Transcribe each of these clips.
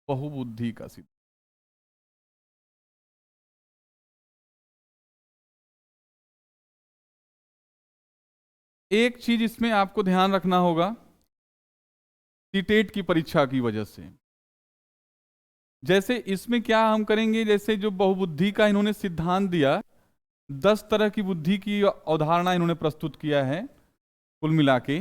बहुबुद्धि का सिद्धांत। एक चीज इसमें आपको ध्यान रखना होगा, सीटेट की परीक्षा की वजह से, जैसे इसमें क्या हम करेंगे, जैसे जो बहुबुद्धि का इन्होंने सिद्धांत दिया, 10 तरह की बुद्धि की अवधारणा इन्होंने प्रस्तुत किया है कुल मिला के।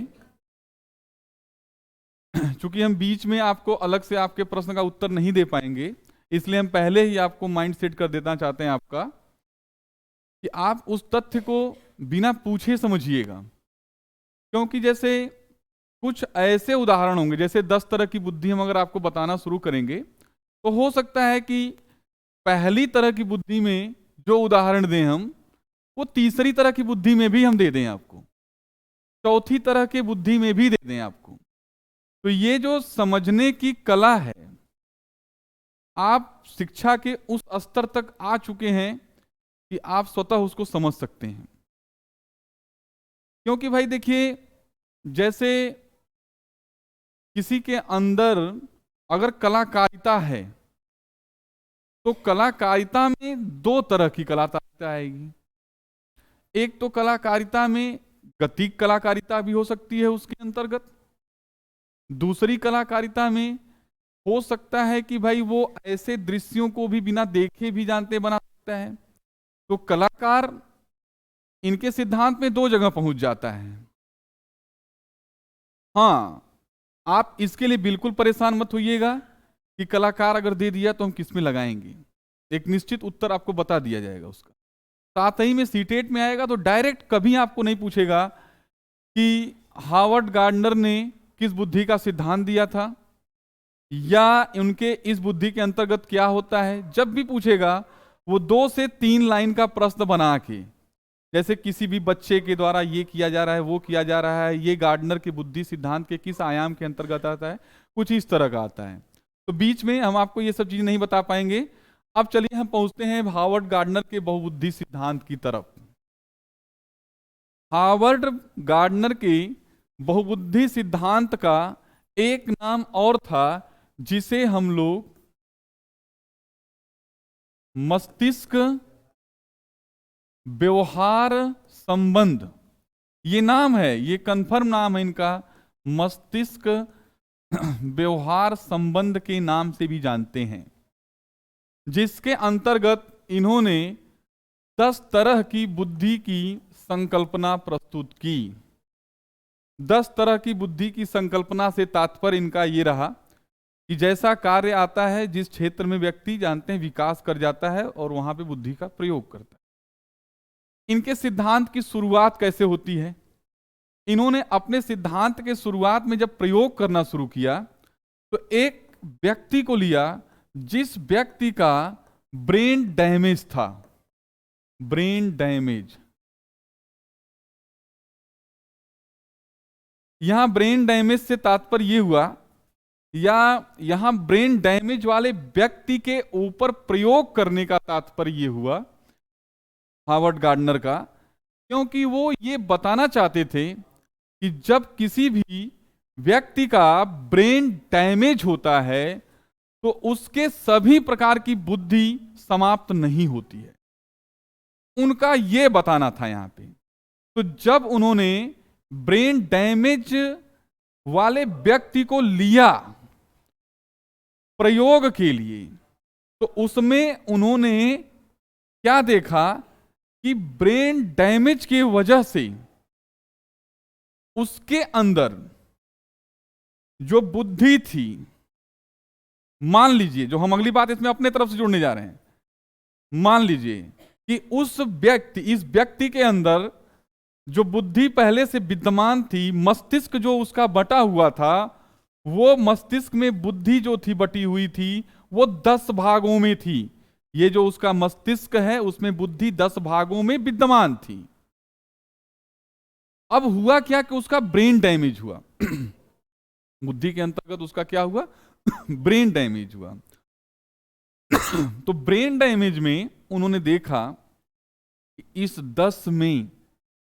चूंकि हम बीच में आपको अलग से आपके प्रश्न का उत्तर नहीं दे पाएंगे, इसलिए हम पहले ही आपको माइंड सेट कर देना चाहते हैं आपका, कि आप उस तथ्य को बिना पूछे समझिएगा। क्योंकि जैसे कुछ ऐसे उदाहरण होंगे, जैसे 10 तरह की बुद्धि हम अगर आपको बताना शुरू करेंगे, तो हो सकता है कि पहली तरह की बुद्धि में जो उदाहरण दें हम, वो तीसरी तरह की बुद्धि में भी हम दे दें आपको, चौथी तरह की बुद्धि में भी दे दें आपको। तो ये जो समझने की कला है, आप शिक्षा के उस स्तर तक आ चुके हैं कि आप स्वतः उसको समझ सकते हैं। क्योंकि भाई देखिए, जैसे किसी के अंदर अगर कलाकारिता है, तो कलाकारिता में 2 तरह की कलाकारिता आएगी। एक तो कलाकारिता में गतिक कलाकारिता भी हो सकती है उसके अंतर्गत, दूसरी कलाकारिता में हो सकता है कि भाई वो ऐसे दृश्यों को भी बिना देखे भी जानते बना सकता है। तो कलाकार इनके सिद्धांत में 2 जगह पहुंच जाता है। हाँ, आप इसके लिए बिल्कुल परेशान मत होइएगा कि कलाकार अगर दे दिया तो हम किस में लगाएंगे, एक निश्चित उत्तर आपको बता दिया जाएगा उसका। साथ ही में सीटेट में आएगा तो डायरेक्ट कभी आपको नहीं पूछेगा कि हार्वर्ड गार्डनर ने किस बुद्धि का सिद्धांत दिया था, या उनके इस बुद्धि के अंतर्गत क्या होता है। जब भी पूछेगा, वो 2 से 3 लाइन का प्रश्न बना के, जैसे किसी भी बच्चे के द्वारा ये किया जा रहा है, वो किया जा रहा है, ये गार्डनर के बुद्धि सिद्धांत के किस आयाम के अंतर्गत आता है, कुछ इस तरह का आता है। तो बीच में हम आपको ये सब चीज नहीं बता पाएंगे। अब चलिए हम पहुंचते हैं हार्वर्ड गार्डनर के बहुबुद्धि सिद्धांत की तरफ। हार्वर्ड गार्डनर के बहुबुद्धि सिद्धांत का एक नाम और था, जिसे हम लोग मस्तिष्क व्यवहार संबंध, ये नाम है, ये कंफर्म नाम है इनका, मस्तिष्क व्यवहार संबंध के नाम से भी जानते हैं, जिसके अंतर्गत इन्होंने 10 तरह की बुद्धि की संकल्पना प्रस्तुत की। 10 तरह की बुद्धि की संकल्पना से तात्पर्य इनका ये रहा कि जैसा कार्य आता है, जिस क्षेत्र में व्यक्ति जानते हैं विकास कर जाता है, और वहां पे बुद्धि का प्रयोग करता है। इनके सिद्धांत की शुरुआत कैसे होती है, इन्होंने अपने सिद्धांत के शुरुआत में जब प्रयोग करना शुरू किया, तो एक व्यक्ति को लिया जिस व्यक्ति का ब्रेन डैमेज था। ब्रेन डैमेज, यहां ब्रेन डैमेज से तात्पर्य यह हुआ, या यहां ब्रेन डैमेज वाले व्यक्ति के ऊपर प्रयोग करने का तात्पर्य यह हुआ हार्वर्ड गार्डनर का, क्योंकि वो ये बताना चाहते थे कि जब किसी भी व्यक्ति का ब्रेन डैमेज होता है, तो उसके सभी प्रकार की बुद्धि समाप्त नहीं होती है, उनका यह बताना था यहां पे। तो जब उन्होंने ब्रेन डैमेज वाले व्यक्ति को लिया प्रयोग के लिए, तो उसमें उन्होंने क्या देखा कि ब्रेन डैमेज की वजह से उसके अंदर जो बुद्धि थी, मान लीजिए, जो हम अगली बात इसमें अपने तरफ से जोड़ने जा रहे हैं, मान लीजिए कि उस व्यक्ति, इस व्यक्ति के अंदर जो बुद्धि पहले से विद्यमान थी, मस्तिष्क जो उसका बटा हुआ था, वो मस्तिष्क में बुद्धि जो थी बटी हुई थी, वो 10 भागों में थी। ये जो उसका मस्तिष्क है, उसमें बुद्धि 10 भागों में विद्यमान थी। अब हुआ क्या कि उसका ब्रेन डैमेज हुआ बुद्धि के अंतर्गत उसका क्या हुआ ब्रेन डैमेज हुआ। तो ब्रेन डैमेज में उन्होंने देखा कि इस 10 में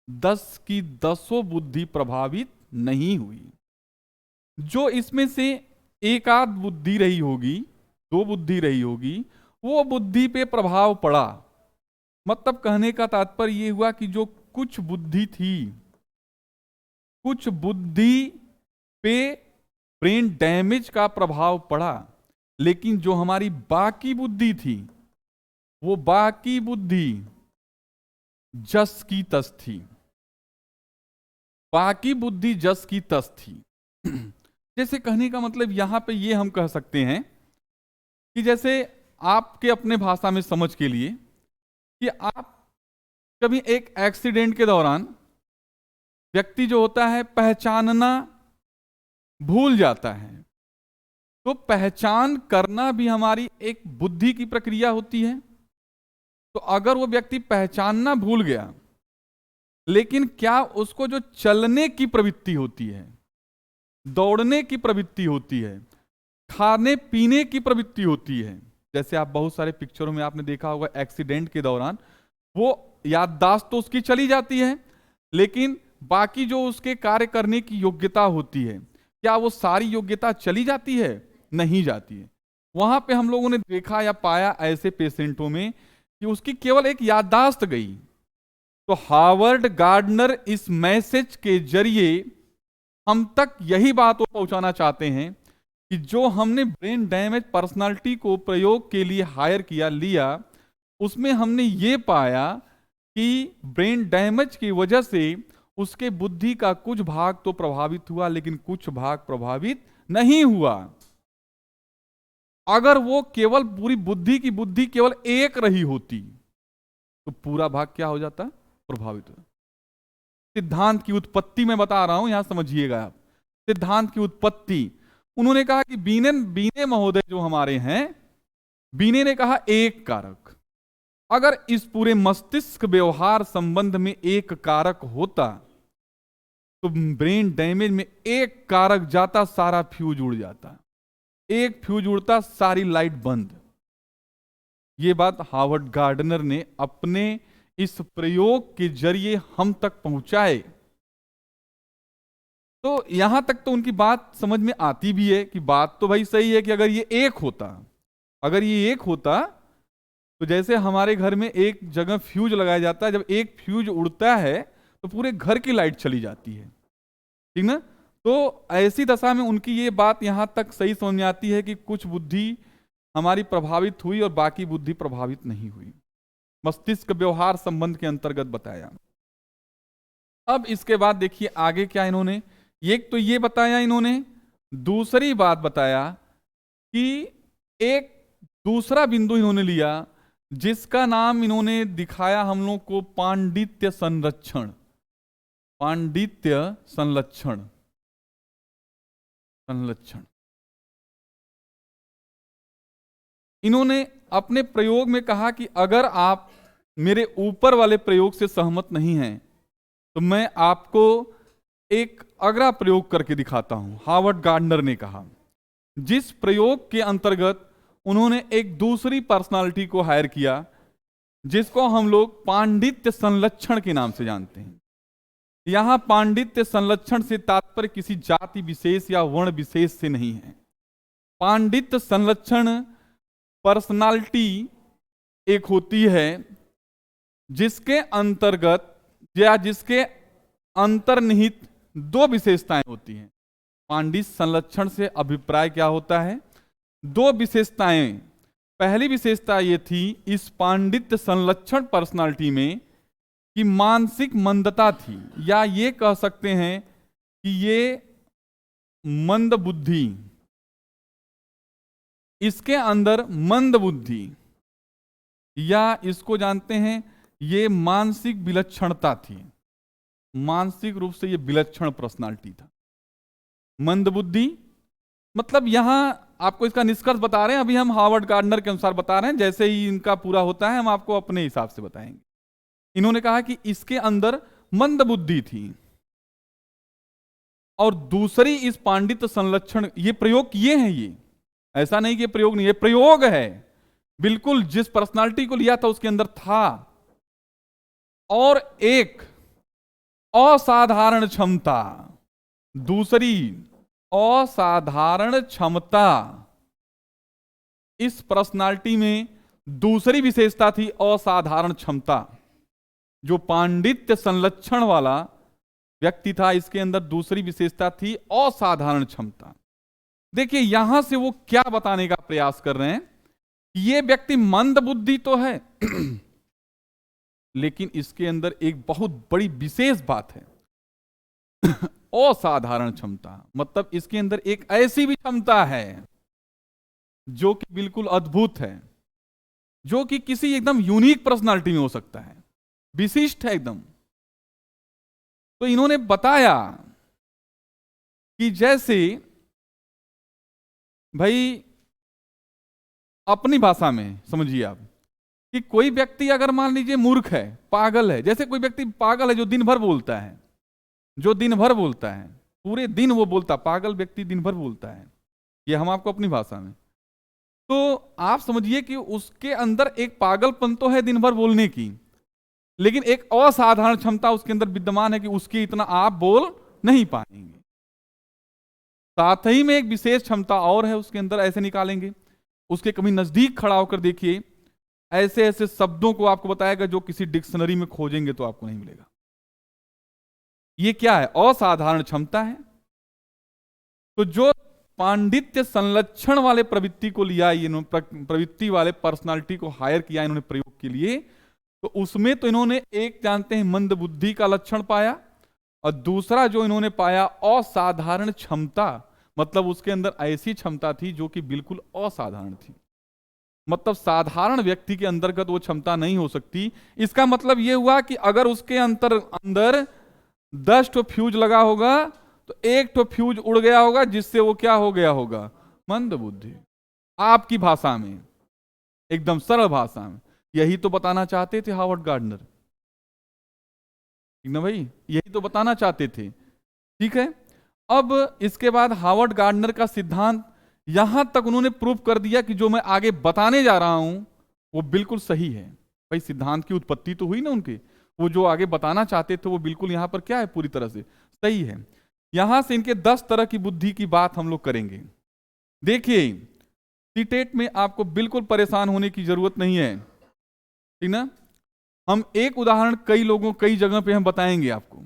10 की 10 बुद्धि प्रभावित नहीं हुई। जो इसमें से एक आध बुद्धि रही होगी, दो बुद्धि रही होगी, वो बुद्धि पे प्रभाव पड़ा। मतलब कहने का तात्पर्य ये हुआ कि जो कुछ बुद्धि थी, कुछ बुद्धि पे ब्रेन डैमेज का प्रभाव पड़ा, लेकिन जो हमारी बाकी बुद्धि थी, वो बाकी बुद्धि जस की तस थी। बाकी बुद्धि जस की तस थी। जैसे कहने का मतलब यहां पे ये हम कह सकते हैं कि जैसे आपके अपने भाषा में समझ के लिए कि आप कभी एक एक्सीडेंट के दौरान व्यक्ति जो होता है पहचानना भूल जाता है, तो पहचान करना भी हमारी एक बुद्धि की प्रक्रिया होती है। तो अगर वो व्यक्ति पहचानना भूल गया, लेकिन क्या उसको जो चलने की प्रवृत्ति होती है, दौड़ने की प्रवृत्ति होती है, खाने पीने की प्रवृत्ति होती है, जैसे आप बहुत सारे पिक्चरों में आपने देखा होगा एक्सीडेंट के दौरान वो याददाश्त तो उसकी चली जाती है, लेकिन बाकी जो उसके कार्य करने की योग्यता होती है, क्या वो सारी योग्यता चली जाती है? नहीं जाती है। वहां पे हम लोगों ने देखा या पाया ऐसे पेशेंटों में कि उसकी केवल एक याददाश्त गई। तो हार्वर्ड गार्डनर इस मैसेज के जरिए हम तक यही बात वो पहुंचाना चाहते हैं कि जो हमने ब्रेन डैमेज पर्सनालिटी को प्रयोग के लिए हायर किया लिया, उसमें हमने ये पाया कि ब्रेन डैमेज की वजह से उसके बुद्धि का कुछ भाग तो प्रभावित हुआ, लेकिन कुछ भाग प्रभावित नहीं हुआ। अगर वो केवल पूरी बुद्धि की बुद्धि केवल एक रही होती तो पूरा भाग क्या हो जाता? प्रभावित हो। सिद्धांत की उत्पत्ति मैं बता रहा हूं, यहां समझिएगा आप। सिद्धांत की उत्पत्ति, उन्होंने कहा कि बीने महोदय जो हमारे हैं, बीने ने कहा एक कारक। अगर इस पूरे मस्तिष्क व्यवहार संबंध में एक कारक होता तो ब्रेन डैमेज में एक कारक जाता, सारा फ्यूज उड़ जाता। एक फ्यूज उड़ता, सारी लाइट बंद। ये बात हार्वर्ड गार्डनर ने अपने इस प्रयोग के जरिए हम तक पहुंचाए। तो यहां तक तो उनकी बात समझ में आती भी है कि बात तो भाई सही है कि अगर ये एक होता, अगर ये एक होता तो जैसे हमारे घर में एक जगह फ्यूज लगाया जाता है, जब एक फ्यूज उड़ता है तो पूरे घर की लाइट चली जाती है, ठीक ना? तो ऐसी दशा में उनकी ये बात यहां तक सही समझ में आती है कि कुछ बुद्धि हमारी प्रभावित हुई और बाकी बुद्धि प्रभावित नहीं हुई। मस्तिष्क व्यवहार संबंध के अंतर्गत बताया। अब इसके बाद देखिए आगे क्या इन्होंने, एक तो ये बताया इन्होंने, दूसरी बात बताया कि एक दूसरा बिंदु इन्होंने लिया जिसका नाम इन्होंने दिखाया हम लोग को पांडित्य संरक्षण। पांडित्य संरक्षण, संरक्षण इन्होंने अपने प्रयोग में कहा कि अगर आप मेरे ऊपर वाले प्रयोग से सहमत नहीं हैं तो मैं आपको एक अगला प्रयोग करके दिखाता हूं। हार्वर्ड गार्डनर ने कहा, जिस प्रयोग के अंतर्गत उन्होंने एक दूसरी पर्सनालिटी को हायर किया जिसको हम लोग पांडित्य संलक्षण के नाम से जानते हैं। यहां पांडित्य संलक्षण से तात्पर्य किसी जाति विशेष या वर्ण विशेष से नहीं है। पांडित्य संलक्षण पर्सनालिटी एक होती है जिसके अंतर्गत या जिसके अंतर्निहित दो विशेषताएं होती हैं। पांडित्य संलक्षण से अभिप्राय क्या होता है? दो विशेषताएं। पहली विशेषता ये थी इस पांडित्य संलक्षण पर्सनालिटी में कि मानसिक मंदता थी, या ये कह सकते हैं कि ये मंद बुद्धि, इसके अंदर मंद बुद्धि, या इसको जानते हैं ये मानसिक विलक्षणता थी। मानसिक रूप से ये विलक्षण पर्सनालिटी था। मंद बुद्धि मतलब यहां आपको इसका निष्कर्ष बता रहे हैं, अभी हम हार्वर्ड गार्डनर के अनुसार बता रहे हैं, जैसे ही इनका पूरा होता है हम आपको अपने हिसाब से बताएंगे। इन्होंने कहा कि इसके अंदर मंद बुद्धि थी। और दूसरी इस पांडित्य संलक्षण, ये प्रयोग किए हैं, ये ऐसा नहीं कि प्रयोग नहीं, ये प्रयोग है बिल्कुल, जिस पर्सनालिटी को लिया था उसके अंदर था। और एक असाधारण क्षमता, दूसरी असाधारण क्षमता इस पर्सनालिटी में दूसरी विशेषता थी असाधारण क्षमता। जो पांडित्य संलक्षण वाला व्यक्ति था, इसके अंदर दूसरी विशेषता थी असाधारण क्षमता। देखिए यहां से वो क्या बताने का प्रयास कर रहे हैं, ये व्यक्ति मंद बुद्धि तो है लेकिन इसके अंदर एक बहुत बड़ी विशेष बात है असाधारण क्षमता। मतलब इसके अंदर एक ऐसी भी क्षमता है जो कि बिल्कुल अद्भुत है, जो कि किसी एकदम यूनिक पर्सनालिटी में हो सकता है, विशिष्ट है एकदम। तो इन्होंने बताया कि जैसे भाई अपनी भाषा में समझिए आप कि कोई व्यक्ति अगर मान लीजिए मूर्ख है, पागल है, जैसे कोई व्यक्ति पागल है जो दिन भर बोलता है, जो दिन भर बोलता है, पूरे दिन वो बोलता, पागल व्यक्ति दिन भर बोलता है, ये हम आपको अपनी भाषा में, तो आप समझिए कि उसके अंदर एक पागलपन तो है दिन भर बोलने की, लेकिन एक असाधारण क्षमता उसके अंदर विद्यमान है कि उसकी इतना आप बोल नहीं पाएंगे। साथ ही में एक विशेष क्षमता और है उसके अंदर, ऐसे निकालेंगे उसके कभी नजदीक खड़ा होकर देखिए, ऐसे ऐसे शब्दों को आपको बताएगा जो किसी डिक्शनरी में खोजेंगे तो आपको नहीं मिलेगा। ये क्या है? असाधारण क्षमता है। तो जो पांडित्य संलक्षण वाले प्रवृत्ति को लिया, इन्होंने प्रवृत्ति वाले पर्सनालिटी को हायर किया इन्होंने प्रयोग के लिए, तो उसमें तो इन्होंने एक जानते हैं मंद बुद्धि का लक्षण पाया, और दूसरा जो इन्होंने पाया असाधारण क्षमता, मतलब उसके अंदर ऐसी क्षमता थी जो कि बिल्कुल असाधारण थी। मतलब साधारण व्यक्ति के अंतर्गत वो क्षमता नहीं हो सकती। इसका मतलब ये हुआ कि अगर उसके अंदर 10 ठो फ्यूज लगा होगा तो एक ठो फ्यूज उड़ गया होगा, जिससे वो क्या हो गया होगा? मंद बुद्धि। आपकी भाषा में, एकदम सरल भाषा में यही तो बताना चाहते थे हावर्ड गार्डनर, ठीक ना भाई? यही तो बताना चाहते थे, ठीक है। अब इसके बाद हावर्ड गार्डनर का सिद्धांत यहां तक उन्होंने प्रूव कर दिया कि जो मैं आगे बताने जा रहा हूं वो बिल्कुल सही है। भाई सिद्धांत की उत्पत्ति तो हुई ना उनके, वो जो आगे बताना चाहते थे वो बिल्कुल यहां पर क्या है, पूरी तरह से सही है। यहां से इनके 10 तरह की बुद्धि की बात हम लोग करेंगे। देखिए सीटेट में आपको बिल्कुल परेशान होने की जरूरत नहीं है, ठीक ना। हम एक उदाहरण कई लोगों कई जगह पे हम बताएंगे आपको,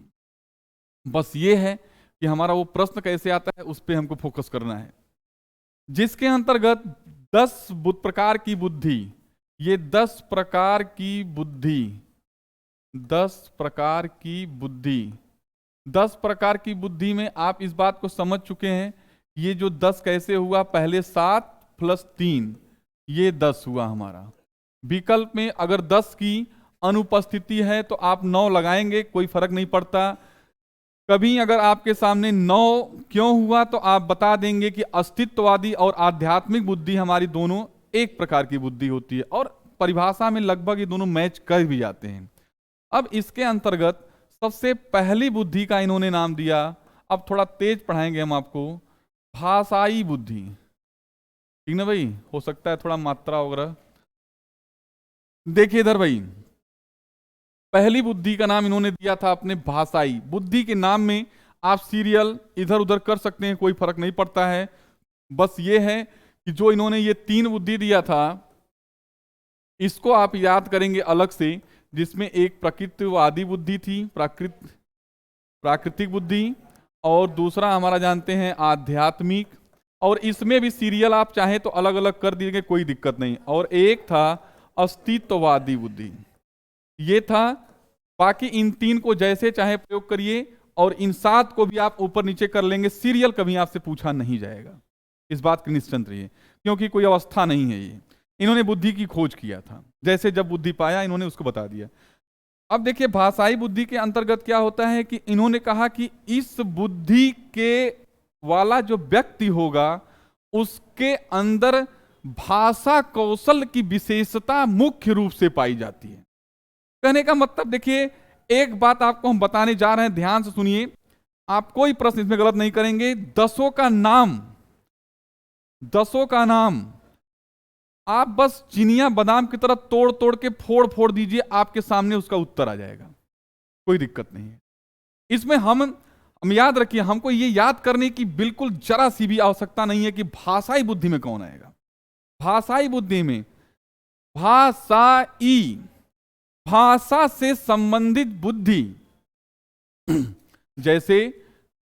बस ये है कि हमारा वो प्रश्न कैसे आता है उस पर हमको फोकस करना है। जिसके अंतर्गत 10 प्रकार की बुद्धि, ये 10 प्रकार की बुद्धि, 10 प्रकार की बुद्धि, 10 प्रकार की बुद्धि में आप इस बात को समझ चुके हैं। ये जो 10 कैसे हुआ, पहले 7 + 3 ये 10 हुआ हमारा। विकल्प में अगर 10 की अनुपस्थिति है तो आप 9 लगाएंगे, कोई फर्क नहीं पड़ता। कभी अगर आपके सामने 9 क्यों हुआ तो आप बता देंगे कि अस्तित्ववादी और आध्यात्मिक बुद्धि हमारी दोनों एक प्रकार की बुद्धि होती है, और परिभाषा में लगभग ये दोनों मैच कर भी जाते हैं। अब इसके अंतर्गत सबसे पहली बुद्धि का इन्होंने नाम दिया, अब थोड़ा तेज पढ़ाएंगे हम आपको, भाषाई बुद्धि, ठीक ना भाई? हो सकता है थोड़ा मात्रा वगैरह। देखिए इधर भाई, पहली बुद्धि का नाम इन्होंने दिया था अपने भाषाई। बुद्धि के नाम में आप सीरियल इधर उधर कर सकते हैं, कोई फर्क नहीं पड़ता है। बस ये है कि जो इन्होंने ये 3 बुद्धि दिया था इसको आप याद करेंगे अलग से, जिसमें एक प्रकृतिवादी बुद्धि थी, प्राकृतिक बुद्धि, और दूसरा हमारा जानते हैं आध्यात्मिक, और इसमें भी सीरियल आप चाहें तो अलग अलग कर दीजिए, कोई दिक्कत नहीं। और एक था अस्तित्ववादी बुद्धि, ये था। बाकी इन 3 को जैसे चाहे प्रयोग करिए, और इन 7 को भी आप ऊपर नीचे कर लेंगे, सीरियल कभी आपसे पूछा नहीं जाएगा, इस बात की निश्चिंत रहिए, क्योंकि कोई अवस्था नहीं है। ये इन्होंने बुद्धि की खोज किया था, जैसे जब बुद्धि पाया इन्होंने उसको बता दिया। अब देखिए भाषाई बुद्धि के अंतर्गत क्या होता है कि इन्होंने कहा कि इस बुद्धि के वाला जो व्यक्ति होगा उसके अंदर भाषा कौशल की विशेषता मुख्य रूप से पाई जाती है। कहने का मतलब देखिए, एक बात आपको हम बताने जा रहे हैं, ध्यान से सुनिए, आप कोई प्रश्न इसमें गलत नहीं करेंगे। 10 का नाम, 10 का नाम आप बस चिनिया बादाम की तरह तोड़ तोड़ के फोड़ फोड़ दीजिए, आपके सामने उसका उत्तर आ जाएगा, कोई दिक्कत नहीं है इसमें। हम याद रखिए, हमको ये याद करने की बिल्कुल जरा सी भी आवश्यकता नहीं है कि भाषाई बुद्धि में कौन आएगा। भाषाई बुद्धि में भाषाई, भाषा से संबंधित बुद्धि। जैसे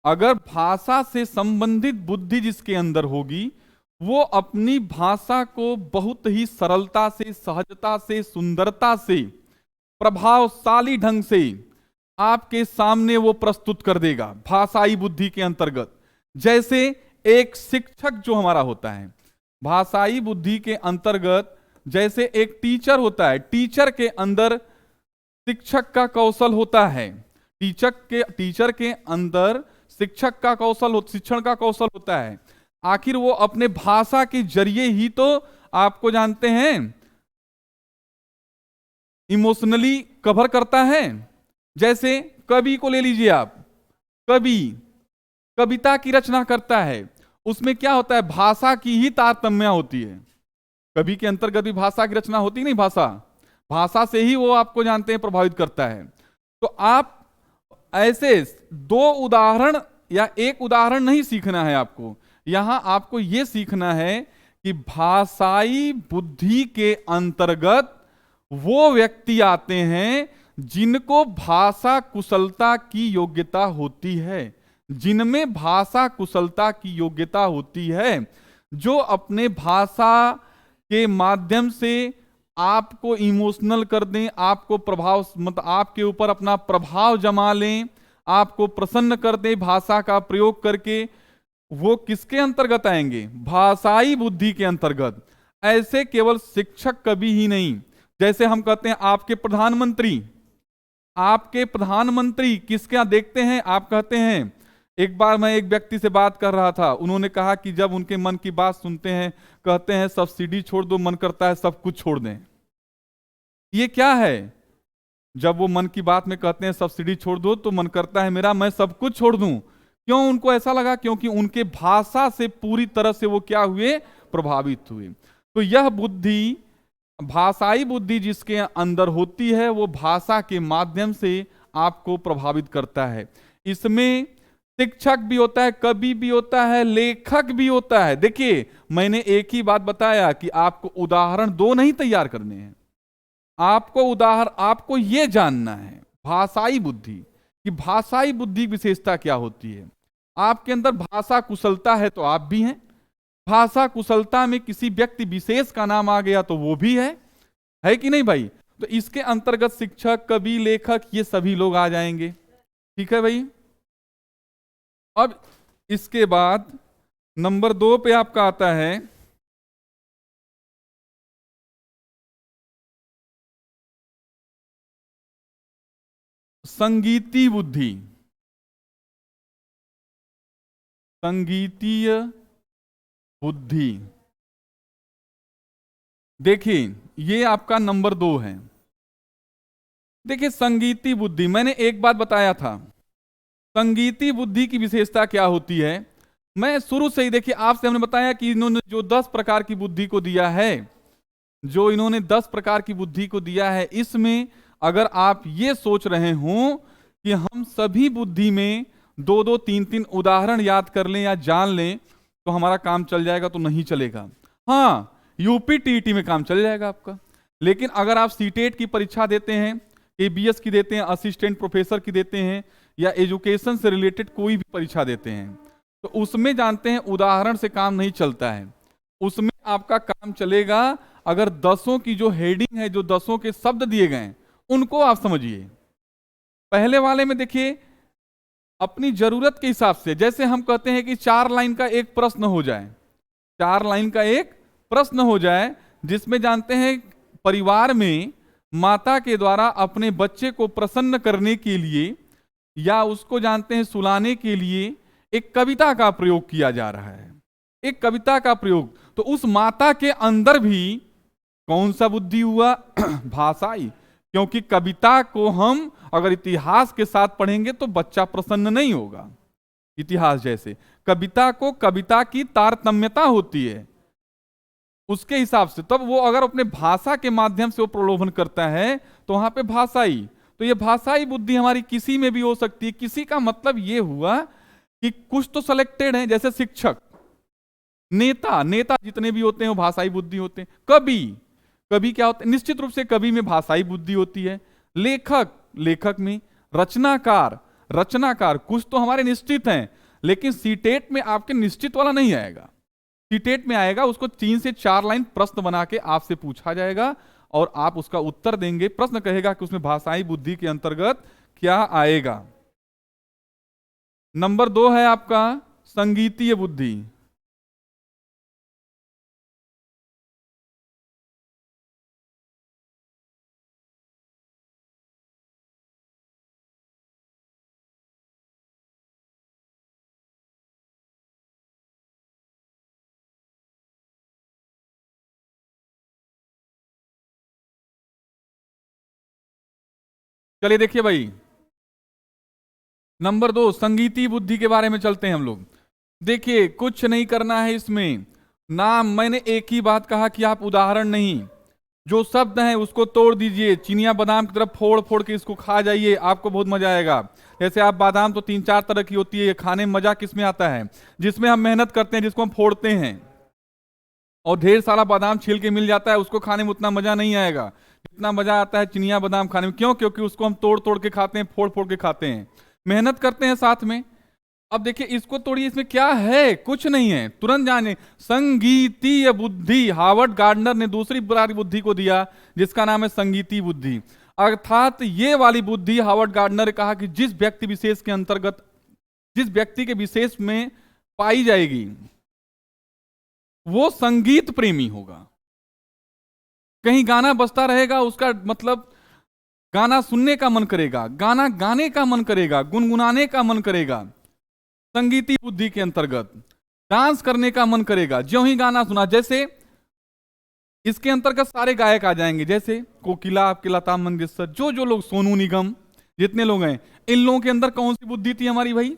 अगर भाषा से संबंधित बुद्धि जिसके अंदर होगी, वो अपनी भाषा को बहुत ही सरलता से, सहजता से, सुंदरता से, प्रभावशाली ढंग से आपके सामने वो प्रस्तुत कर देगा भाषाई बुद्धि के अंतर्गत। जैसे एक शिक्षक जो हमारा होता है भाषाई बुद्धि के अंतर्गत, जैसे एक टीचर होता है, टीचर के अंदर शिक्षक का कौशल होता है, टीचर के अंदर शिक्षक का कौशल, शिक्षण का कौशल होता है। आखिर वो अपने भाषा के जरिए ही तो आपको जानते हैं इमोशनली कवर करता है। जैसे कवि को ले लीजिए आप, कवि कविता की रचना करता है, उसमें क्या होता है, भाषा की ही तारतम्य होती है। कवि के अंतर्गत भी भाषा की रचना होती नहीं, भाषा से ही वो आपको जानते हैं प्रभावित करता है। तो आप ऐसे दो उदाहरण या एक उदाहरण नहीं सीखना है आपको, यहां आपको यह सीखना है कि भाषाई बुद्धि के अंतर्गत वो व्यक्ति आते हैं जिनको भाषा कुशलता की योग्यता होती है, जिनमें भाषा कुशलता की योग्यता होती है, जो अपने भाषा के माध्यम से आपको इमोशनल कर दें, आपको प्रभाव, मतलब आपके ऊपर अपना प्रभाव जमा लें, आपको प्रसन्न कर दें भाषा का प्रयोग करके। वो किसके अंतर्गत आएंगे, भाषाई बुद्धि के अंतर्गत। ऐसे केवल शिक्षक कभी ही नहीं, जैसे हम कहते हैं आपके प्रधानमंत्री किसके यहां देखते हैं, आप कहते हैं, एक बार मैं एक व्यक्ति से बात कर रहा था, उन्होंने कहा कि जब उनके मन की बात सुनते हैं कहते हैं सब्सिडी छोड़ दो, मन करता है सब कुछ छोड़ दें। ये क्या है, जब वो मन की बात में कहते हैं सब्सिडी छोड़ दो तो मन करता है मेरा मैं सब कुछ छोड़ दूं। क्यों उनको ऐसा लगा, क्योंकि उनके भाषा से पूरी तरह से वो क्या हुए, प्रभावित हुए। तो यह बुद्धि, भाषाई बुद्धि जिसके अंदर होती है, वो भाषा के माध्यम से आपको प्रभावित करता है। इसमें शिक्षक भी होता है, कवि भी होता है, लेखक भी होता है। देखिए मैंने एक ही बात बताया कि आपको उदाहरण दो नहीं तैयार करने हैं, आपको यह जानना है भाषाई बुद्धि कि भाषाई बुद्धि विशेषता क्या होती है। आपके अंदर भाषा कुशलता है तो आप भी हैं, भाषा कुशलता में किसी व्यक्ति विशेष का नाम आ गया तो वो भी है कि नहीं भाई। तो इसके अंतर्गत शिक्षक, कवि, लेखक ये सभी लोग आ जाएंगे। ठीक है भाई। अब इसके बाद नंबर 2 पे आपका आता है संगीतीय बुद्धि, संगीतीय बुद्धि। देखिए ये आपका नंबर 2 है। देखिए संगीतीय बुद्धि, मैंने एक बात बताया था, संगीतीय बुद्धि की विशेषता क्या होती है। मैं शुरू से ही देखिए आपसे हमने बताया कि इन्होंने जो 10 प्रकार की बुद्धि को दिया है, जो इन्होंने 10 प्रकार की बुद्धि को दिया है, इसमें अगर आप ये सोच रहे हो कि हम सभी बुद्धि में 2-2, 3-3 उदाहरण याद कर लें या जान लें तो हमारा काम चल जाएगा, तो नहीं चलेगा। हाँ यूपी टीईटी में काम चल जाएगा आपका, लेकिन अगर आप सीटेट की परीक्षा देते हैं, एबीएस की देते हैं, असिस्टेंट प्रोफेसर की देते हैं, या एजुकेशन से रिलेटेड कोई भी परीक्षा देते हैं, तो उसमें जानते हैं उदाहरण से काम नहीं चलता है। उसमें आपका काम चलेगा अगर 10 की जो हेडिंग है, जो 10 के शब्द दिए गए हैं उनको आप समझिए। पहले वाले में देखिए अपनी जरूरत के हिसाब से, जैसे हम कहते हैं कि 4 लाइन का एक प्रश्न हो जाए, 4 लाइन का एक प्रश्न हो जाए, जिसमें जानते हैं परिवार में माता के द्वारा अपने बच्चे को प्रसन्न करने के लिए या उसको जानते हैं सुलाने के लिए एक कविता का प्रयोग किया जा रहा है, एक कविता का प्रयोग। तो उस माता के अंदर भी कौन सा बुद्धि हुआ, भाषाई। क्योंकि कविता को हम अगर इतिहास के साथ पढ़ेंगे तो बच्चा प्रसन्न नहीं होगा। इतिहास जैसे कविता को, कविता की तारतम्यता होती है उसके हिसाब से, तब वो अगर अपने भाषा के माध्यम से वो प्रलोभन करता है तो वहां पे भाषाई। तो ये भाषाई बुद्धि हमारी किसी में भी हो सकती है। किसी का मतलब ये हुआ कि कुछ तो सिलेक्टेड है, जैसे शिक्षक, नेता, नेता जितने भी होते हैं वो भाषाई बुद्धि होते हैं। कवि, कवि क्या होते हैं? निश्चित रूप से कवि में भाषाई बुद्धि होती है। लेखक, लेखक में। रचनाकार, रचनाकार कुछ तो हमारे निश्चित हैं, लेकिन सीटेट में आपके निश्चित वाला नहीं आएगा। सीटेट में आएगा, उसको 3 से 4 लाइन प्रश्न बना के आपसे पूछा जाएगा और आप उसका उत्तर देंगे। प्रश्न कहेगा कि उसमें भाषाई बुद्धि के अंतर्गत क्या आएगा। नंबर 2 है आपका संगीतीय बुद्धि। चलिए देखिए भाई, नंबर 2 संगीतीय बुद्धि के बारे में चलते हैं हम लोग। देखिए कुछ नहीं करना है इसमें। नाम, मैंने एक ही बात कहा कि आप उदाहरण नहीं, जो शब्द है उसको तोड़ दीजिए। चिनिया बादाम की तरफ फोड़ फोड़ के इसको खा जाइए, आपको बहुत मजा आएगा। जैसे आप बादाम तो 3-4 तरह की होती है, खाने में मजा किसमें आता है? जिसमें हम मेहनत करते हैं, जिसको हम फोड़ते हैं और ढेर सारा बादाम छील के मिल जाता है, उसको खाने में उतना मजा नहीं आएगा जितना मजा आता है चिनिया बादाम खाने में। क्यों? क्योंकि उसको हम तोड़ तोड़ के खाते हैं, फोड़ फोड़ के खाते हैं, मेहनत करते हैं साथ में। अब देखिए इसको तोड़िए, इसमें क्या है? कुछ नहीं है, तुरंत जाने। संगीतीय बुद्धि, हार्वर्ड गार्डनर ने दूसरी प्रकार की बुद्धि को दिया जिसका नाम है संगीतीय बुद्धि। अर्थात ये वाली बुद्धि हार्वर्ड गार्डनर ने कहा कि जिस व्यक्ति विशेष के अंतर्गत, जिस व्यक्ति के विशेष में पाई जाएगी वो संगीत प्रेमी होगा। कहीं गाना बजता रहेगा, उसका मतलब गाना सुनने का मन करेगा, गाना गाने का मन करेगा, गुनगुनाने का मन करेगा। संगीतीय बुद्धि के अंतर्गत डांस करने का मन करेगा ज्यों ही गाना सुना। जैसे इसके अंतर्गत सारे गायक आ जाएंगे, जैसे कोकिला, आपके लता मंगेशकर, जो जो लोग, सोनू निगम, जितने लोग हैं, इन लोगों के अंदर कौन सी बुद्धि थी हमारी भाई?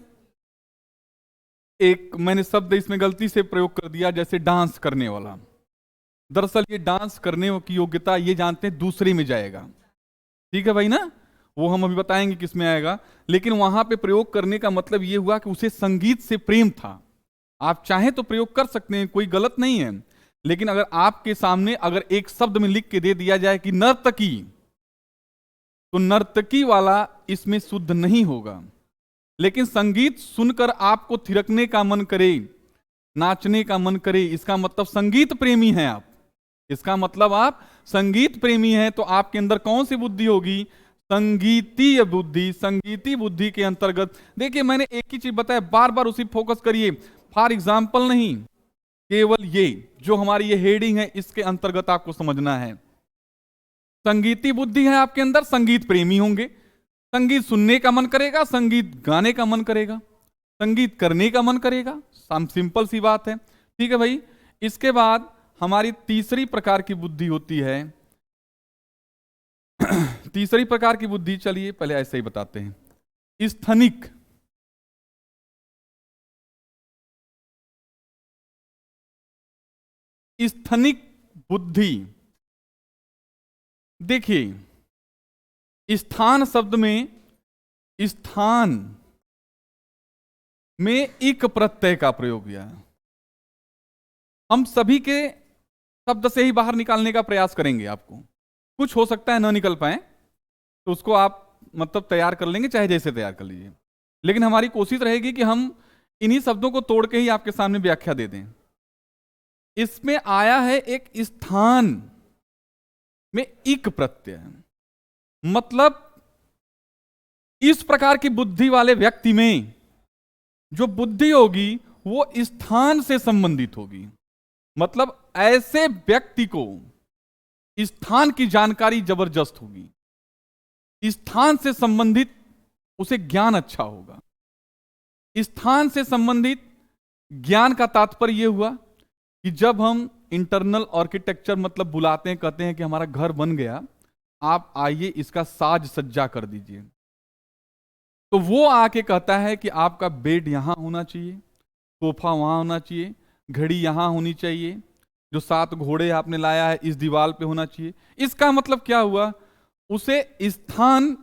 एक मैंने शब्द इसमें गलती से प्रयोग कर दिया, जैसे डांस करने वाला। दरअसल ये डांस करने की योग्यता ये जानते हैं दूसरे में जाएगा, ठीक है भाई ना, वो हम अभी बताएंगे किसमें आएगा। लेकिन वहां पे प्रयोग करने का मतलब ये हुआ कि उसे संगीत से प्रेम था। आप चाहें तो प्रयोग कर सकते हैं, कोई गलत नहीं है। लेकिन अगर आपके सामने अगर एक शब्द में लिख के दे दिया जाए कि नर्तकी, तो नर्तकी वाला इसमें शुद्ध नहीं होगा। लेकिन संगीत सुनकर आपको थिरकने का मन करे, नाचने का मन करे, इसका मतलब संगीत प्रेमी हैं आप। इसका मतलब आप संगीत प्रेमी हैं। तो आपके अंदर कौन सी बुद्धि होगी? संगीतीय बुद्धि। संगीतीय बुद्धि के अंतर्गत देखिए मैंने एक ही चीज बताया, बार बार उसी फोकस करिए। फॉर एग्जाम्पल नहीं, केवल ये जो हमारी ये हेडिंग है इसके अंतर्गत आपको समझना है। संगीतीय बुद्धि है आपके अंदर, संगीत प्रेमी होंगे, संगीत सुनने का मन करेगा, संगीत गाने का मन करेगा, संगीत करने का मन करेगा। सिंपल सी बात है, ठीक है भाई। इसके बाद हमारी तीसरी प्रकार की बुद्धि होती है तीसरी प्रकार की बुद्धि, चलिए पहले ऐसे ही बताते हैं। स्थनिक। स्थनिक बुद्धि, देखिए स्थान शब्द में, स्थान में इक प्रत्यय का प्रयोग किया है। हम सभी के शब्द से ही बाहर निकालने का प्रयास करेंगे। आपको कुछ हो सकता है ना निकल पाए, तो उसको आप मतलब तैयार कर लेंगे, चाहे जैसे तैयार कर लीजिए। लेकिन हमारी कोशिश रहेगी कि हम इन्हीं शब्दों को तोड़ के ही आपके सामने व्याख्या दे दें। इसमें आया है एक स्थान में इक प्रत्यय, मतलब इस प्रकार की बुद्धि वाले व्यक्ति में जो बुद्धि होगी वो स्थान से संबंधित होगी। मतलब ऐसे व्यक्ति को स्थान की जानकारी जबरदस्त होगी, स्थान से संबंधित उसे ज्ञान अच्छा होगा। स्थान से संबंधित ज्ञान का तात्पर्य यह हुआ कि जब हम इंटरनल आर्किटेक्चर मतलब बुलाते हैं, कहते हैं कि हमारा घर बन गया, आप आइए इसका साज सज्जा कर दीजिए, तो वो आके कहता है कि आपका बेड यहां होना चाहिए, सोफा वहां होना चाहिए, घड़ी यहां होनी चाहिए, जो 7 घोड़े आपने लाया है इस दीवार पे होना चाहिए। इसका मतलब क्या हुआ? उसे स्थान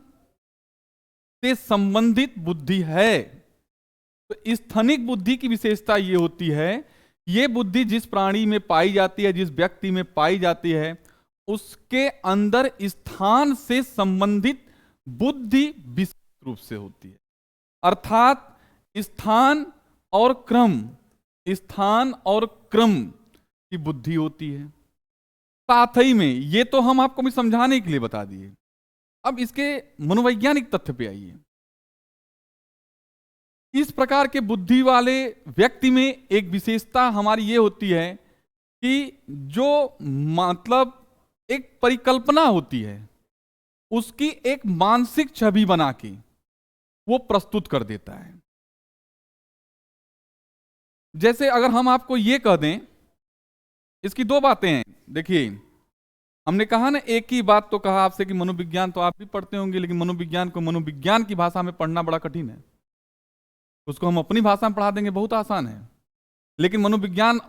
से संबंधित बुद्धि है। तो स्थनिक बुद्धि की विशेषता यह होती है ये बुद्धि जिस प्राणी में पाई जाती है, जिस व्यक्ति में पाई जाती है, उसके अंदर स्थान से संबंधित बुद्धि विशेष रूप से होती है। अर्थात स्थान और क्रम, स्थान और क्रम की बुद्धि होती है। साथ ही में ये तो हम आपको भी समझाने के लिए बता दिए, अब इसके मनोवैज्ञानिक तथ्य पे आइए। इस प्रकार के बुद्धि वाले व्यक्ति में एक विशेषता हमारी ये होती है कि जो मतलब एक परिकल्पना होती है, उसकी एक मानसिक छवि बना के वो प्रस्तुत कर देता है। जैसे अगर हम आपको ये कह दें, इसकी दो बातें हैं। देखिए, हमने कहा ना, एक ही बात तो कहा आपसे कि मनोविज्ञान तो आप भी पढ़ते होंगे, लेकिन मनोविज्ञान को मनोविज्ञान की भाषा में पढ़ना बड़ा कठिन है। उसको हम अपनी भाषा में पढ़ा देंगे, बहुत आसान है। लेकिन मनोविज्ञान,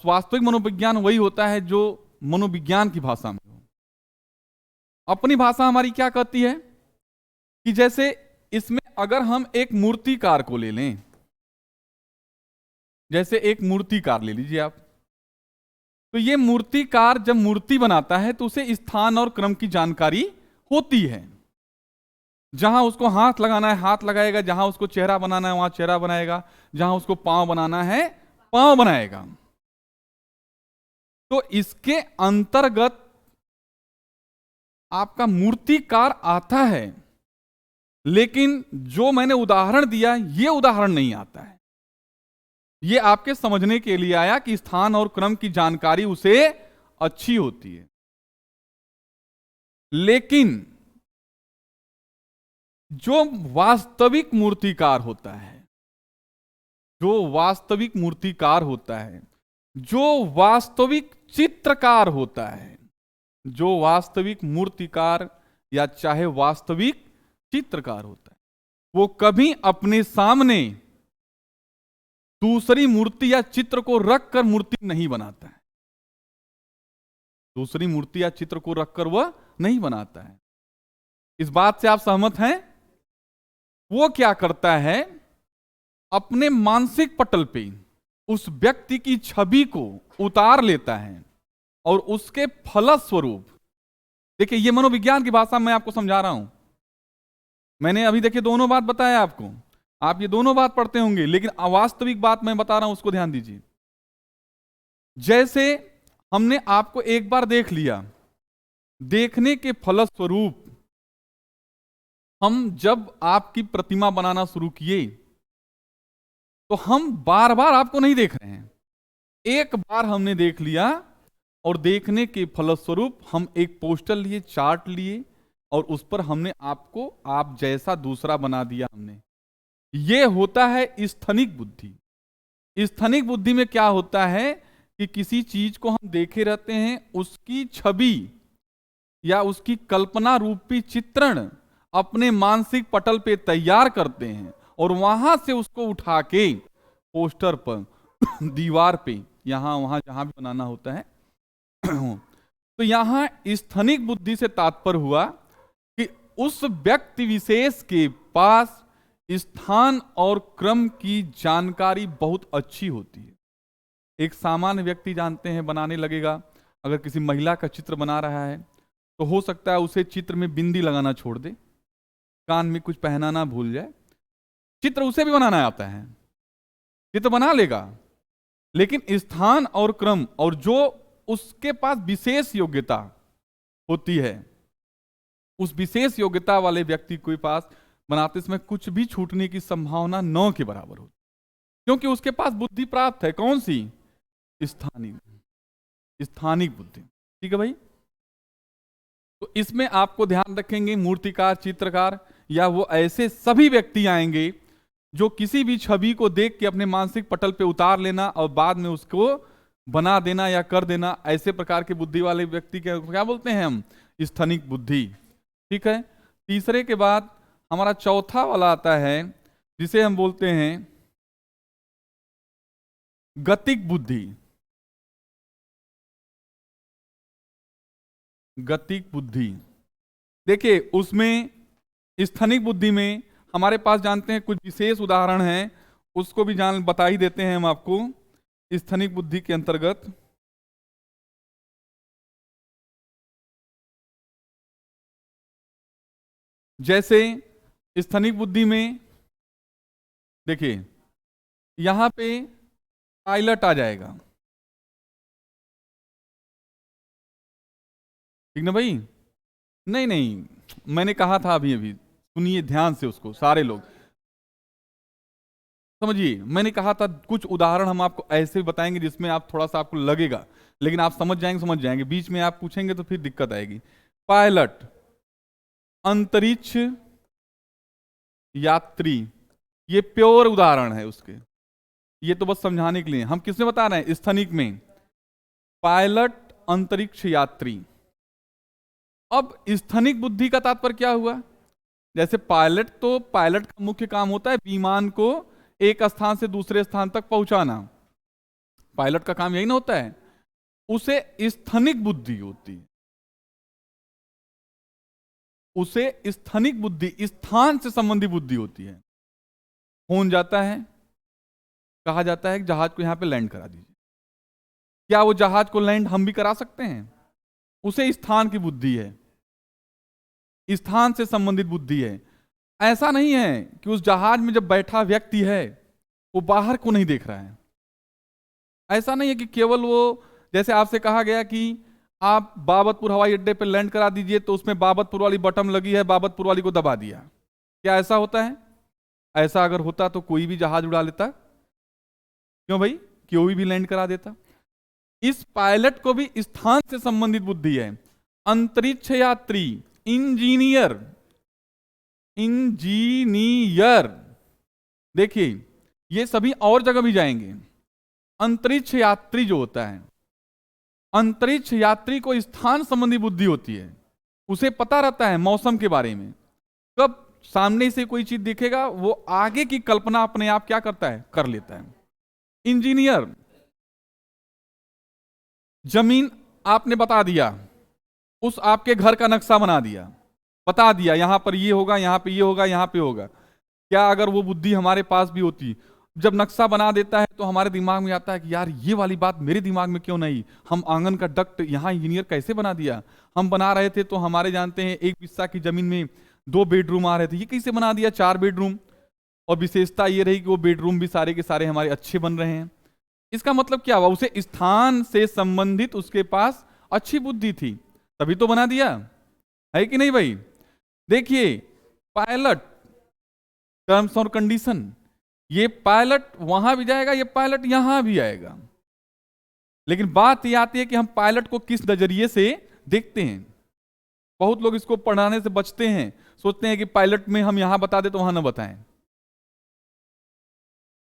वास्तविक मनोविज्ञान वही होता है जो मनोविज्ञान की भाषा में हो। अपनी भाषा हमारी क्या कहती है कि जैसे इसमें अगर हम एक मूर्तिकार को ले लें, जैसे एक मूर्तिकार ले लीजिए आप, तो ये मूर्तिकार जब मूर्ति बनाता है तो उसे स्थान और क्रम की जानकारी होती है। जहां उसको हाथ लगाना है हाथ लगाएगा, जहां उसको चेहरा बनाना है वहां चेहरा बनाएगा, जहां उसको पांव बनाना है पांव बनाएगा। तो इसके अंतर्गत आपका मूर्तिकार आता है, लेकिन जो मैंने उदाहरण दिया ये उदाहरण नहीं आता है। ये आपके समझने के लिए आया कि स्थान और क्रम की जानकारी उसे अच्छी होती है। लेकिन जो वास्तविक मूर्तिकार होता है, जो वास्तविक मूर्तिकार होता है, जो वास्तविक चित्रकार होता है, जो वास्तविक मूर्तिकार या चाहे वास्तविक चित्रकार होता है, वो कभी अपने सामने दूसरी मूर्ति या चित्र को रखकर मूर्ति नहीं बनाता है। दूसरी मूर्ति या चित्र को रखकर वह नहीं बनाता है। इस बात से आप सहमत हैं? वो क्या करता है, अपने मानसिक पटल पे उस व्यक्ति की छवि को उतार लेता है और उसके फलस्वरूप, देखिए ये मनोविज्ञान की भाषा में आपको समझा रहा हूं। मैंने अभी देखिए दोनों बात बताया आपको, आप ये दोनों बात पढ़ते होंगे, लेकिन वास्तविक बात मैं बता रहा हूं, उसको ध्यान दीजिए। जैसे हमने आपको एक बार देख लिया, देखने के फलस्वरूप हम जब आपकी प्रतिमा बनाना शुरू किए तो हम बार बार आपको नहीं देख रहे हैं, एक बार हमने देख लिया और देखने के फलस्वरूप हम एक पोस्टर लिए, चार्ट लिए और उस पर हमने आपको आप जैसा दूसरा बना दिया हमने। यह होता है स्थनिक बुद्धि। स्थनिक बुद्धि में क्या होता है कि किसी चीज को हम देखे रहते हैं, उसकी छवि या उसकी कल्पना रूपी चित्रण अपने मानसिक पटल पे तैयार करते हैं और वहां से उसको उठा के पोस्टर पर, दीवार पे, यहां वहां जहां भी बनाना होता है। तो यहां स्थनिक बुद्धि से तात्पर्य हुआ कि उस व्यक्ति विशेष के पास स्थान और क्रम की जानकारी बहुत अच्छी होती है। एक सामान्य व्यक्ति जानते हैं, बनाने लगेगा, अगर किसी महिला का चित्र बना रहा है तो हो सकता है उसे चित्र में बिंदी लगाना छोड़ दे, कान में कुछ पहनाना भूल जाए। चित्र उसे भी बनाना आता है, चित्र बना लेगा, लेकिन स्थान और क्रम और जो उसके पास विशेष योग्यता होती है, उस विशेष योग्यता वाले व्यक्ति के पास बनाते समय कुछ भी छूटने की संभावना 9 के बराबर होती, क्योंकि उसके पास बुद्धि प्राप्त है। कौन सी? स्थानिक बुद्धि। ठीक है भाई। तो इसमें आपको ध्यान रखेंगे, मूर्तिकार, चित्रकार या वो ऐसे सभी व्यक्ति आएंगे जो किसी भी छवि को देख के अपने मानसिक पटल पे उतार लेना और बाद में उसको बना देना या कर देना, ऐसे प्रकार के बुद्धि वाले व्यक्ति के क्या बोलते हैं हम? स्थनिक बुद्धि। ठीक है। तीसरे के बाद हमारा चौथा वाला आता है जिसे हम बोलते हैं गतिक बुद्धि। गतिक बुद्धि, देखिए उसमें स्थनिक बुद्धि में हमारे पास जानते हैं कुछ विशेष उदाहरण हैं, उसको भी जान बता ही देते हैं हम आपको। स्थनिक बुद्धि के अंतर्गत जैसे स्थनिक बुद्धि में देखिए यहां पे पायलट आ जाएगा, ठीक ना भाई? नहीं नहीं, मैंने कहा था अभी अभी, सुनिए ध्यान से उसको सारे लोग समझिए। मैंने कहा था कुछ उदाहरण हम आपको ऐसे बताएंगे जिसमें आप थोड़ा सा आपको लगेगा, लेकिन आप समझ जाएंगे, बीच में आप पूछेंगे तो फिर दिक्कत आएगी। पायलट, अंतरिक्ष यात्री, ये प्योर उदाहरण है उसके, ये तो बस समझाने के लिए। हम किसमें बता रहे हैं? स्थनिक में। पायलट, अंतरिक्ष यात्री। अब स्थनिक बुद्धि का तात्पर्य क्या हुआ? जैसे पायलट, तो पायलट का मुख्य काम होता है विमान को एक स्थान से दूसरे स्थान तक पहुंचाना, पायलट का काम यही ना होता है। उसे स्थनिक बुद्धि होती है, उसे स्थनिक बुद्धि, स्थान से संबंधी बुद्धि होती है। फोन जाता है, कहा जाता है कि जहाज को यहां पे लैंड करा दीजिए, क्या वो जहाज को लैंड हम भी करा सकते हैं? उसे स्थान की बुद्धि है, स्थान से संबंधित बुद्धि है। ऐसा नहीं है कि उस जहाज में जब बैठा व्यक्ति है वो बाहर को नहीं देख रहा है। ऐसा नहीं है कि केवल वो, जैसे आपसे कहा गया कि आप बाबतपुर हवाई अड्डे पर लैंड करा दीजिए, तो उसमें बाबतपुर वाली बटन लगी है, बाबतपुर वाली को दबा दिया। क्या ऐसा होता है? ऐसा अगर होता तो कोई भी जहाज उड़ा लेता, क्यों भाई? कोई भी लैंड करा देता। इस पायलट को भी स्थान से संबंधित बुद्धि है। अंतरिक्ष यात्री, इंजीनियर, इंजीनियर, देखिए ये सभी और जगह भी जाएंगे। अंतरिक्ष यात्री जो होता है, अंतरिक्ष यात्री को स्थान संबंधी बुद्धि होती है। उसे पता रहता है मौसम के बारे में, कब सामने से कोई चीज दिखेगा वो आगे की कल्पना अपने आप क्या करता है? कर लेता है। इंजीनियर, जमीन आपने बता दिया, उस आपके घर का नक्शा बना दिया, बता दिया यहां पर ये होगा, यहां पे ये होगा, यहां पे होगा। क्या अगर वो बुद्धि हमारे पास भी होती? जब नक्शा बना देता है तो हमारे दिमाग में आता है कि यार ये वाली बात मेरे दिमाग में क्यों नहीं? हम आंगन का डक्ट यहाँ इंजीनियर कैसे बना दिया? हम बना रहे थे तो हमारे जानते हैं 1 बिस्सा की जमीन में 2 बेडरूम आ रहे थे, ये कैसे बना दिया 4 बेडरूम? और विशेषता ये रही कि वो बेडरूम भी सारे के सारे हमारे अच्छे बन रहे हैं। इसका मतलब क्या हुआ? उसे स्थान से संबंधित उसके पास अच्छी बुद्धि थी, तभी तो बना दिया, है कि नहीं भाई? देखिए पायलट, टर्म्स और कंडीशन, ये पायलट वहां भी जाएगा, ये पायलट यहां भी आएगा। लेकिन बात ये आती है कि हम पायलट को किस नजरिए से देखते हैं। बहुत लोग इसको पढ़ाने से बचते हैं, सोचते हैं कि पायलट में हम यहां बता दे तो वहां ना बताएं।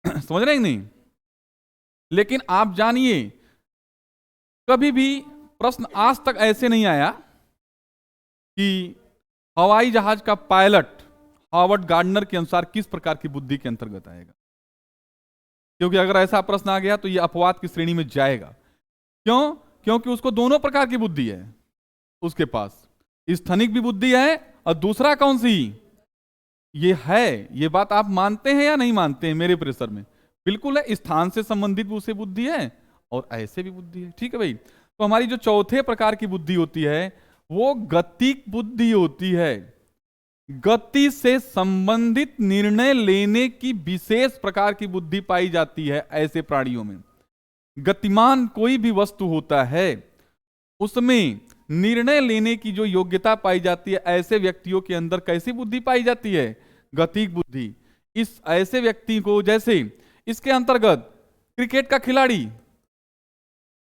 समझ रहे हैं नहीं? लेकिन आप जानिए, कभी भी प्रश्न आज तक ऐसे नहीं आया कि हवाई जहाज का पायलट हार्वर्ड गार्डनर के अनुसार किस प्रकार की बुद्धि के अंतर्गत आएगा, क्योंकि अगर ऐसा प्रश्न आ गया तो यह अपवाद की श्रेणी में जाएगा। क्यों? क्योंकि उसको दोनों प्रकार की बुद्धि है उसके पास, स्थनिक भी बुद्धि है और दूसरा कौन सी ये है। ये बात आप मानते हैं या नहीं मानते हैं? मेरे प्रेशर में बिल्कुल है, स्थान से संबंधित भी उसे बुद्धि है और ऐसे भी बुद्धि है। ठीक है भाई? तो हमारी जो चौथे प्रकार की बुद्धि होती है वो गतिक बुद्धि होती है। गति से संबंधित निर्णय लेने की विशेष प्रकार की बुद्धि पाई जाती है ऐसे प्राणियों में। गतिमान कोई भी वस्तु होता है उसमें निर्णय लेने की जो योग्यता पाई जाती है, ऐसे व्यक्तियों के अंदर कैसी बुद्धि पाई जाती है? गतिक बुद्धि। इस ऐसे व्यक्ति को, जैसे इसके अंतर्गत क्रिकेट का खिलाड़ी,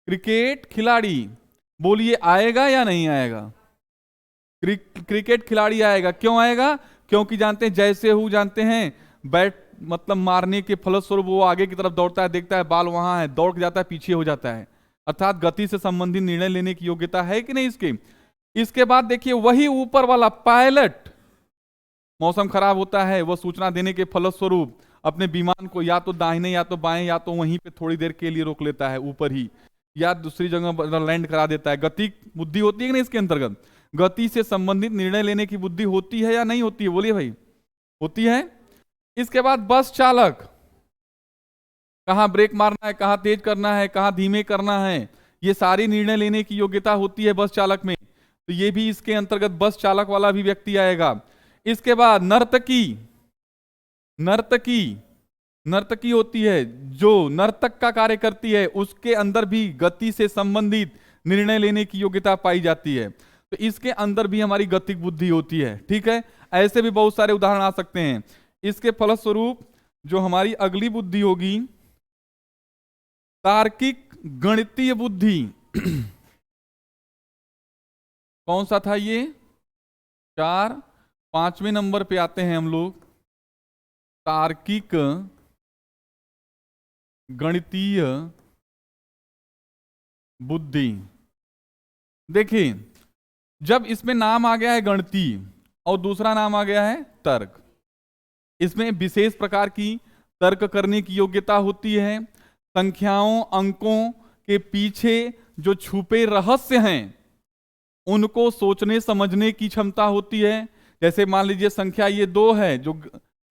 क्रिकेट खिलाड़ी बोलिए आएगा या नहीं आएगा? क्रिकेट खिलाड़ी आएगा। क्यों आएगा? क्योंकि जानते हैं, जैसे हु जानते हैं बैट मतलब मारने के फलस्वरूप वो आगे की तरफ दौड़ता है, देखता है बाल वहां है, दौड़ के जाता है, पीछे हो जाता है। अर्थात गति से संबंधित निर्णय लेने की योग्यता है कि नहीं इसके? इसके बाद देखिए वही ऊपर वाला पायलट, मौसम खराब होता है, वह सूचना देने के फलस्वरूप अपने विमान को या तो दाहिने या तो बाएं या तो वहीं पे थोड़ी देर के लिए रोक लेता है ऊपर ही, या दूसरी जगह लैंड करा देता है। गतिक बुद्धि होती है कि नहीं इसके अंतर्गत? गति से संबंधित निर्णय लेने की बुद्धि होती है या नहीं होती है? बोलिए भाई, होती है। इसके बाद बस चालक, कहाँ ब्रेक मारना है, कहाँ तेज करना है, कहाँ धीमे करना है, ये सारी निर्णय लेने की योग्यता होती है बस चालक में। तो ये भी इसके अंतर्गत बस चालक वाला भी व्यक्ति आएगा। इसके बाद नर्तकी, नर्तकी नर्तकी होती है, जो नर्तक का कार्य करती है, उसके अंदर भी गति से संबंधित निर्णय लेने की योग्यता पाई जाती है। तो इसके अंदर भी हमारी गतिक बुद्धि होती है। ठीक है, ऐसे भी बहुत सारे उदाहरण आ सकते हैं। इसके फलस्वरूप जो हमारी अगली बुद्धि होगी, तार्किक गणितीय बुद्धि। कौन सा था ये? 4, 5वें नंबर पे आते हैं हम लोग, तार्किक गणितीय बुद्धि। देखिए, जब इसमें नाम आ गया है गणितीय और दूसरा नाम आ गया है तर्क, इसमें विशेष प्रकार की तर्क करने की योग्यता होती है। संख्याओं, अंकों के पीछे जो छुपे रहस्य हैं उनको सोचने समझने की क्षमता होती है। जैसे मान लीजिए संख्या ये 2 है, जो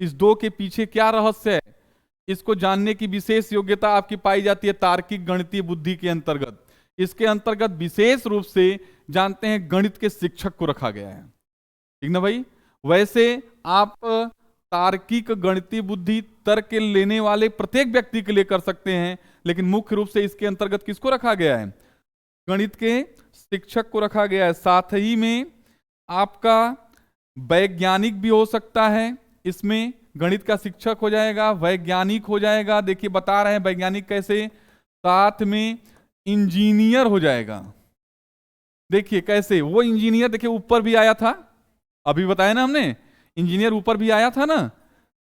इस 2 के पीछे क्या रहस्य है, इसको जानने की विशेष योग्यता आपकी पाई जाती है तार्किक गणितीय बुद्धि के अंतर्गत। इसके अंतर्गत विशेष रूप से जानते हैं गणित के शिक्षक को रखा गया है। ठीक ना भाई? वैसे आप तार्किक गणितीय बुद्धि तर्क के लेने वाले प्रत्येक व्यक्ति के लिए कर सकते हैं, लेकिन मुख्य रूप से इसके अंतर्गत किसको रखा गया है? गणित के शिक्षक को रखा गया है। साथ ही में आपका वैज्ञानिक भी हो सकता है, इसमें गणित का शिक्षक हो जाएगा, वैज्ञानिक हो जाएगा। देखिए बता रहे हैं वैज्ञानिक कैसे, साथ में इंजीनियर हो जाएगा। देखिए कैसे, वो इंजीनियर देखिए ऊपर भी आया था, अभी बताया ना हमने, इंजीनियर ऊपर भी आया था ना।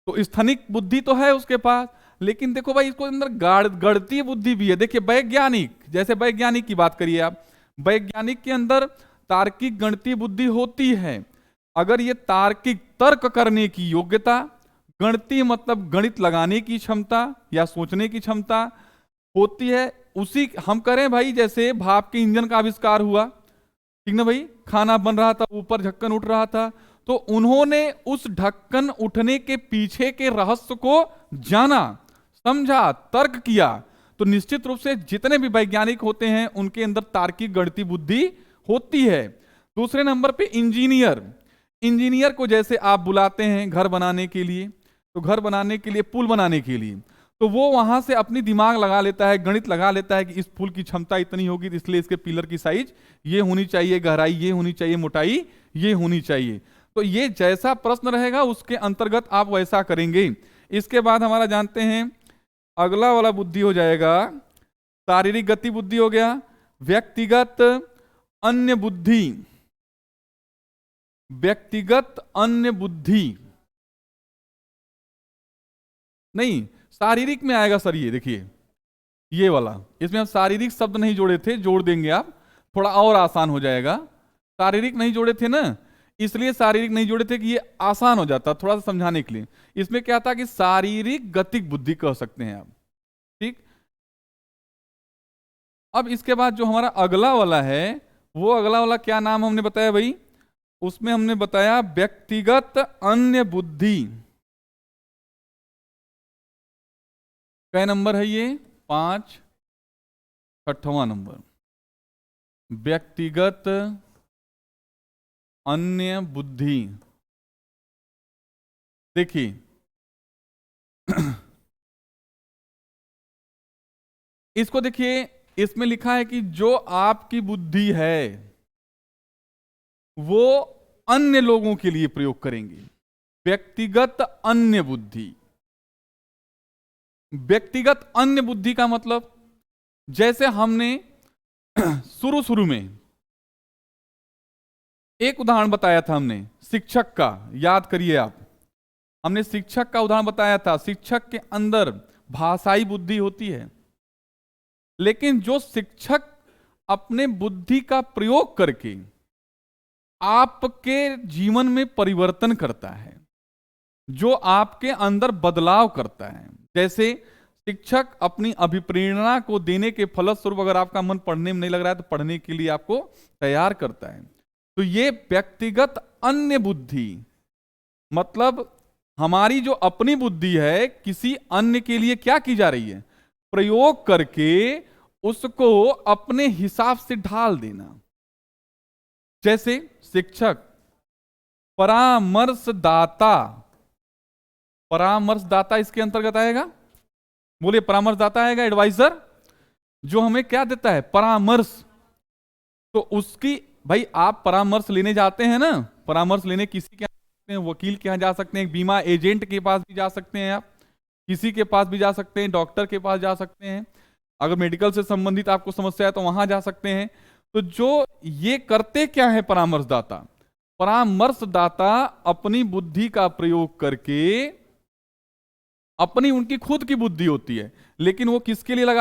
तो स्थनिक बुद्धि तो है उसके पास, लेकिन देखो भाई इसको अंदर गणितीय बुद्धि भी है। देखिए वैज्ञानिक, जैसे वैज्ञानिक की बात करिए आप, वैज्ञानिक के अंदर तार्किक गणितीय बुद्धि होती है। अगर ये तार्किक तर्क करने की योग्यता, गणितीय मतलब गणित लगाने की क्षमता या सोचने की क्षमता होती है, उसी हम करें भाई, जैसे भाप के इंजन का आविष्कार हुआ, ठीक ना भाई, खाना बन रहा था, ऊपर ढक्कन उठ रहा था, तो उन्होंने उस ढक्कन उठने के पीछे के रहस्य को जाना, समझा, तर्क किया। तो निश्चित रूप से जितने भी वैज्ञानिक होते हैं उनके अंदर तार्किक गणितीय बुद्धि होती है। दूसरे नंबर पे इंजीनियर, इंजीनियर को जैसे आप बुलाते हैं घर बनाने के लिए, तो घर बनाने के लिए, पुल बनाने के लिए, तो वो वहां से अपनी दिमाग लगा लेता है, गणित लगा लेता है कि इस पुल की क्षमता इतनी होगी, इसलिए इसके पिलर की साइज ये होनी चाहिए, गहराई ये होनी चाहिए, मोटाई ये होनी चाहिए। तो ये जैसा प्रश्न रहेगा उसके अंतर्गत आप वैसा करेंगे। इसके बाद हमारा जानते हैं अगला वाला बुद्धि हो जाएगा, शारीरिक गति बुद्धि हो गया, व्यक्तिगत अन्य बुद्धि, व्यक्तिगत अन्य बुद्धि नहीं, शारीरिक में आएगा सर। ये देखिए ये वाला, इसमें हम शारीरिक शब्द नहीं जोड़े थे, जोड़ देंगे आप, थोड़ा और आसान हो जाएगा। शारीरिक नहीं जोड़े थे ना, इसलिए शारीरिक नहीं जोड़े थे कि ये आसान हो जाता थोड़ा सा समझाने के लिए। इसमें क्या था कि शारीरिक गतिक बुद्धि कह सकते हैं आप। ठीक, अब इसके बाद जो हमारा अगला वाला है, वो अगला वाला क्या नाम हमने बताया भाई? उसमें हमने बताया व्यक्तिगत अन्य बुद्धि। कै नंबर है ये? 5, 6वां नंबर, व्यक्तिगत अन्य बुद्धि। देखिए इसको देखिए, इसमें लिखा है कि जो आपकी बुद्धि है वो अन्य लोगों के लिए प्रयोग करेंगे। व्यक्तिगत अन्य बुद्धि, व्यक्तिगत अन्य बुद्धि का मतलब, जैसे हमने शुरू में एक उदाहरण बताया था हमने शिक्षक का, याद करिए आप, हमने शिक्षक का उदाहरण बताया था। शिक्षक के अंदर भाषाई बुद्धि होती है, लेकिन जो शिक्षक अपने बुद्धि का प्रयोग करके आपके जीवन में परिवर्तन करता है, जो आपके अंदर बदलाव करता है, जैसे शिक्षक अपनी अभिप्रेरणा को देने के फलस्वरूप अगर आपका मन पढ़ने में नहीं लग रहा है तो पढ़ने के लिए आपको तैयार करता है। तो ये व्यक्तिगत अन्य बुद्धि मतलब हमारी जो अपनी बुद्धि है किसी अन्य के लिए क्या की जा रही है? प्रयोग करके उसको अपने हिसाब से ढाल देना। जैसे शिक्षक, परामर्शदाता, परामर्शदाता इसके अंतर्गत आएगा। बोलिए, परामर्शदाता आएगा, एडवाइजर, जो हमें क्या देता है, परामर्श। तो उसकी, भाई आप परामर्श लेने जाते हैं ना, परामर्श लेने किसी के यहाँ, वकील के यहाँ जा सकते हैं, बीमा एजेंट के पास भी जा सकते हैं, आप किसी के पास भी जा सकते हैं, डॉक्टर के पास जा सकते हैं, अगर मेडिकल से संबंधित आपको समस्या है तो वहां जा सकते हैं। तो जो ये करते क्या है परामर्शदाता, परामर्शदाता अपनी बुद्धि का प्रयोग करके, अपनी उनकी खुद की बुद्धि होती है, लेकिन वो किसके लिए लगाते